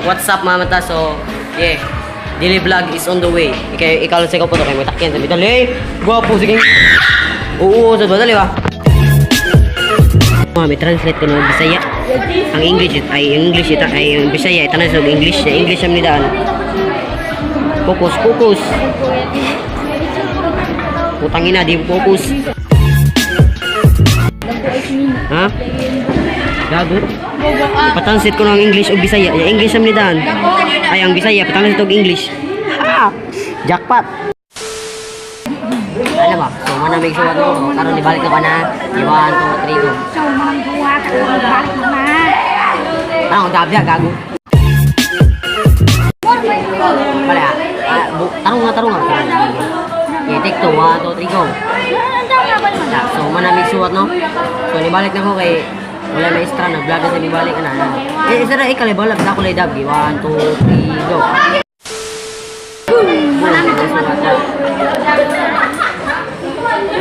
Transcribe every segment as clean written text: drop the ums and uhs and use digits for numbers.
What's up mga mata? So, yeah. Daily vlog is on the way. Ikaw lang sa ikaw po ito. Kaya magtakyan. Sabi, dali! Gwapo! Sige! Oo, sa dali ba? May translate ko ng Bisaya. Ang English ay English ito. Ay yung Bisaya. Ito na sa English. English ang nidaan. Focus, focus! Putangin na, di focus. Ha? Gago? Patansit ko ng English o Bisaya. Yung English ang nidaan. Ay, ang Bisaya. Patansit ko English. Ha! Jackpot! Ano ba? So, manamig suwat mo. Karoon, ibalik ka pa na. 1, 2, 3, go. So, manamiguwa ka. Balik mo na. Ano, gabi gago. Bala, tarong nga. Okay, take 2, 1, 2, 3, go. So, manamig suwat, no? So, nibalik na ko kay wala na extra na vlog na nibalik na. Isa na ikali balag na ko lay dab. 1, 2, 3, go.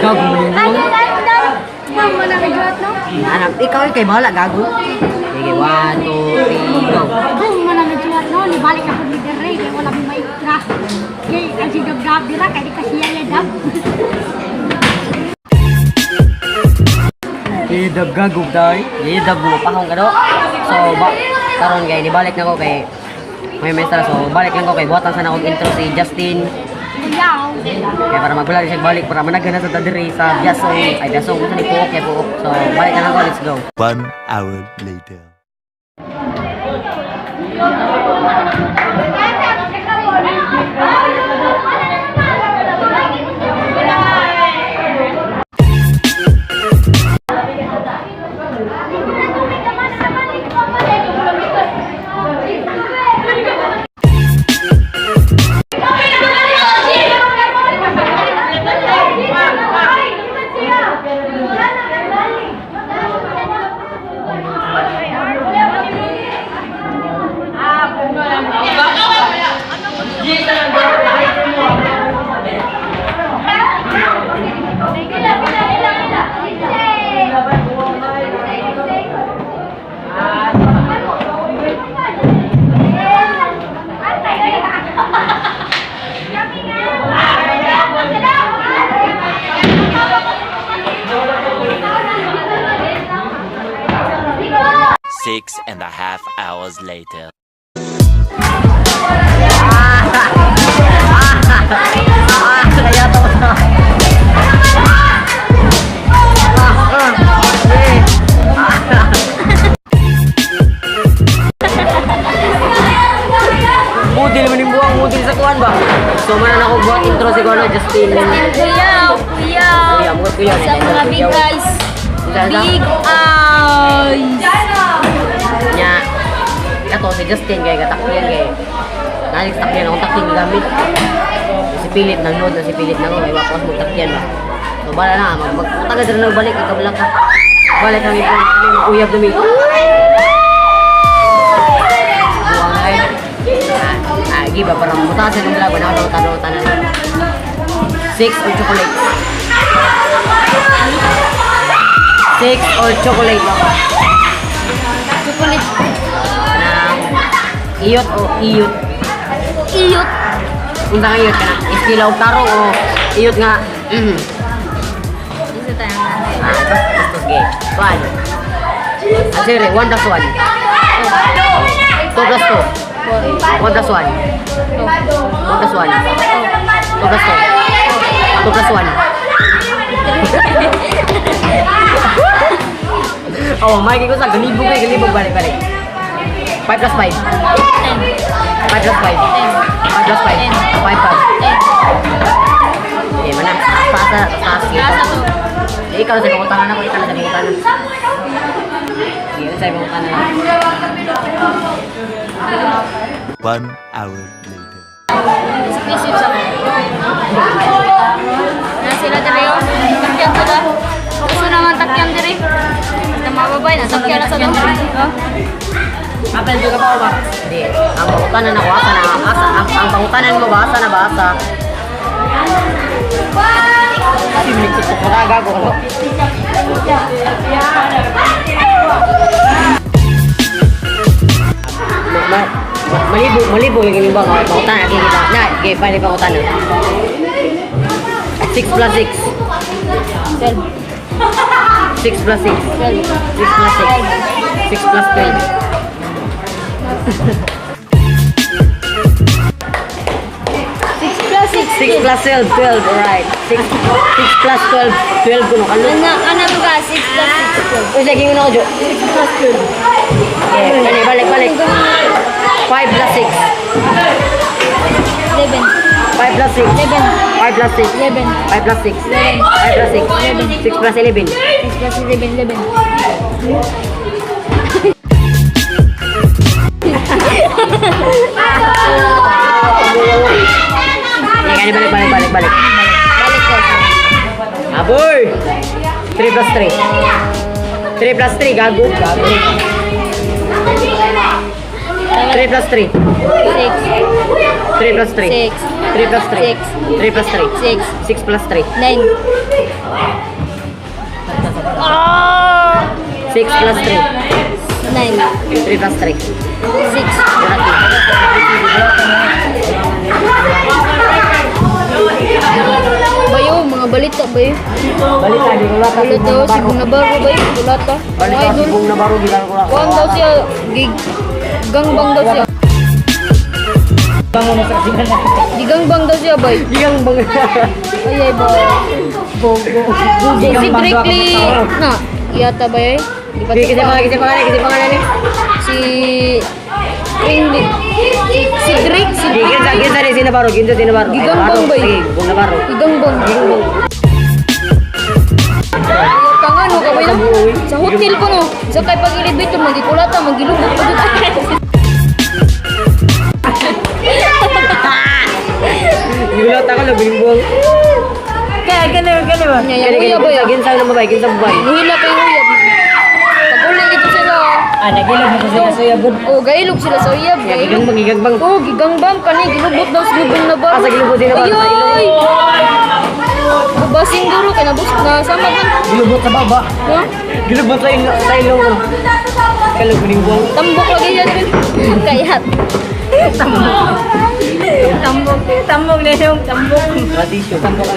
Gago mo yun. Manamiguat, no? Anak, ikaw kay bahala, gago. Sige, 1, 2, 3, go. Manamiguat, no? Nibalik ako ni Derre. Kaya wala may maitra. Kaya ang sigab-gab dira. Kaya di kasi yan dab. Idab gagog day. Idab mo pahong ka do. So, karon kay nibalik na ko kay may mestra. So, balik lang ko kay buhatan sana akong intro si Justin. Yaw. Kaya para magbulag siya balik para managana sa tadiri sa Biasong. Ay, Biasong ko sa ni Puok, kaya Puok. So, balik na lang ko, let's go. 1 hour later. Six and a half hours later. Kaya to. Budil mo buang budil sa kuan ba? So man ako buat intro si Kuya Justin. Kuya. Kuya. Sa mga big guys. Big eyes. Nya. Kato si Justin kay katakyan kay. Nalik takyan akong takyan gamit. Si Philip nagload na si Philip na ko kay wapos mo takyan ba. So bala na magtaga dira na balik ikablak ka. Balik kami po uyab dumi. Giba para mutasan ng vlog na tanan 6 or chocolate 6 or chocolate iyot o iyot unta nga iyot ka na iskila o taro o iyot nga Isa tayo nga. basta gay 1 asire 1 plus 1 2 plus 2 1 plus 1 1 plus 1 2 plus 2 2 plus 1 oh, may ko sa galibog balik 5 plus 5 5 plus 5 5 plus 5 5 plus eh, mana pasa ikaw sa kukutanan ako ikaw sa kukutanan sige, sa kukutanan 1 hour later. Exclusive sa na sila diri takyan sila. Gusto naman takyan diri. Tamawa babay na sakya na sa to. Apel juga pa ba? Hindi. Ang pangutanan ako, asa na, ang pangutanan mo ba, asa na ba, asa? Kasi may tutok ko na, gago ko. Malibog lagi yung bang, pangutanan, kita. Na, okay, pali pangutanan. 6 plus 6. 6 plus 6. 6 plus 6. 6 plus 12. 6 plus 12, 12, alright. 6 plus 12, 12 kuno kalo. Ano ka? 6 plus 6. Uy, lagi mo na ko, Jo. 6 plus 12. Okay, balik. 5 plus 6. 11. 5 plus 6. 5 plus 6. 11. 5 plus 6. 5 plus 6. 6 plus 11. 6 plus 11. 11. Kaya balik. Balik ko. Aboy! 3 plus 3. 3 plus 3, gago. 3 plus 3. 6. 3 plus 3. 6. 3 plus 3. 3 plus 3. 6. 6 plus 3. 9. 6 plus 3. 9. 3 plus 3. 6. Bayo, mga balita bayo. Balik lagi ko lang. Balita daw si Bung Navarro bayo. Balata. Balik Mga lagi idol. kung nabaro bilang ko lang. Kuhan daw siya. Gangbang daw siya. Bango na sa kasinan. Gigangbang daw siya bay. Gigang bang. Ay ba. Bogo. Secretly na. Iyata ba eh? Di pa Kasi pangalan ni. Si Rindy. Si Drake. Si Drake. Ginsa rin si Navarro. Gigangbang ba eh? Bung Navarro. Gigangbang. Tangan mo kabay na. Sa hotel ko no. Sa kay pag-elevator magikulata magilubot pa dito. Gulot ako lang bimbong. Kaya ganun. Nya ya ba ya? Ginsa ng babae. Nuhila kay uyab. Pag-uling ito sila. Nagilog na kasi sa yabod. Oh, gailog sila sa uyab. Gigangbang. Oh, gigangbang kani gilubot daw sa lubong na ba? Sa gilubot din na ba? Ayoy! Babasing duro kay nabus na sama man. Gilubot sa baba. Ha? Gilubot sa ilong. Kalog bimbong. Tambok lagi yan. Kayat. Tambok na yung tambok. Radisyo. Tambok.